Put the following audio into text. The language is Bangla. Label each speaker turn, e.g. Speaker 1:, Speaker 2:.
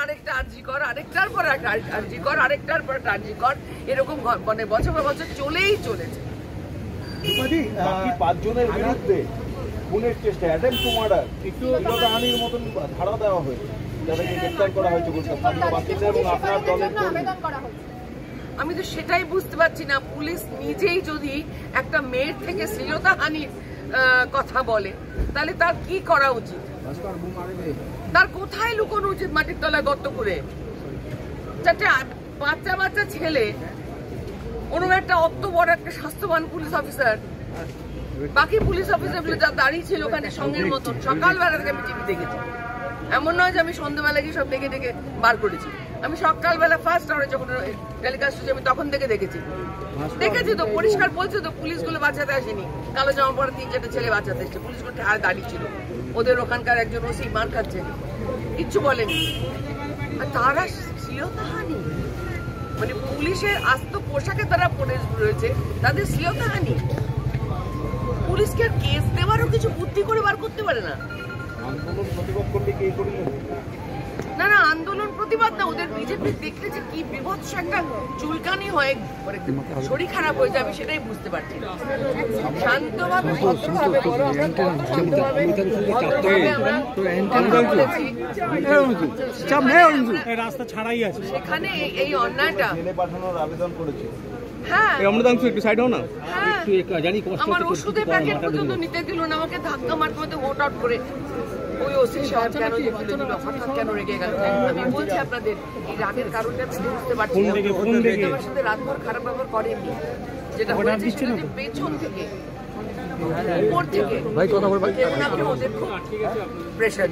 Speaker 1: আরেকটা আরজিকর, আরেকটার পর একটা আরজিকর, আরেকটার পর একটা আরজিকর, এরকম মানে বছর পর বছর চলেই চলেছে।
Speaker 2: বাকি 5 জনের বিরুদ্ধে খুনের চেষ্টা, অ্যাটেম্প টু মার্ডার, একটু শ্লীলতাহানির মতন ধারা দেওয়া হয়েছে, যাদেরকে গ্রেফতার করা হয়েছে কলকাতা বাসিন্দা এবং আপনার দলের কর্মী।
Speaker 1: আমি তো সেটাই বুঝতে পারছি না, পুলিশ নিজেই যদি একটা মেয়ের থেকে শ্লীলতাহানির কথা বলে তাহলে তার কি করা উচিত? তার কোথায় লুকোনো উচিত? মাটির তলায় গর্ত করে? চারটে বাচ্চা বাচ্চা ছেলে, ওরকম একটা অত বড় একটা স্বাস্থ্যবান পুলিশ অফিসার, বাকি পুলিশ অফিসারগুলো যা দাঁড়িয়ে ছিল ওখানে সঙ্গের মতন, সকালবেলা থেকে আমি টিভি দেখেছি। এমন নয় যে আমি সন্ধ্যাবেলা গিয়ে সব দেখে দেখে বার করেছি, আমি সকালবেলা ফার্স্ট আওয়ারে যখন টেলিকাস্ট হচ্ছে আমি তখন থেকে দেখেছি তো পরিষ্কার বলছে তো পুলিশগুলো বাঁচাতে আসেনি, কালো জামা পরে 3-4 ছেলে বাঁচাতে এসছে, পুলিশগুলো দাঁড়িয়ে ছিল, ওদের ওখানকার একজন ওসি মার খাচ্ছে, কিচ্ছু বলেনি। আর তারা শ্লীলতাহানি, মানে পুলিশের আস্ত পোশাকে তারা পরে রয়েছে, তাদের শ্লীলতাহানি। পুলিশকে আর কেস দেওয়ারও কিছু বুদ্ধি করে বার করতে পারে না।
Speaker 2: আন্দোলন প্রতিবাদ করলে কে করলেন?
Speaker 1: না না, আন্দোলন প্রতিবাদ না, ওদের বিজেপি দেখলে যে কি বিভৎস একটা চুলকানি হয়, শরীর খারাপ হয়ে যাবে, সেটাই বুঝতে পারছি না। শান্তভাবে ভদ্রভাবে
Speaker 3: রাস্তা ছাড়াই আছে,
Speaker 1: সেখানে এই অন্যায়টা
Speaker 2: পাঠানোর আবেদন করেছে।
Speaker 1: হ্যাঁ,
Speaker 3: একটু সাইড হও না।
Speaker 1: আমার ওষুধের প্যাকেট পর্যন্ত নিতে দিল না, আমাকে ধাক্কা মারতে মারতে ভোট আউট করে। ওই ওসি সাহেব কেন যেতে দিল, হঠাৎ কেন রেগে গেল? আমি বলছি আপনাদের এই রাগের কারণটা আমি বুঝতে পারছি না। আমার সাথে রাতভর খারাপ ব্যবহার করেননি, যেটা হয়েছে সেটা যে পেছন থেকে উপর থেকে ওদের খুব প্রেশার।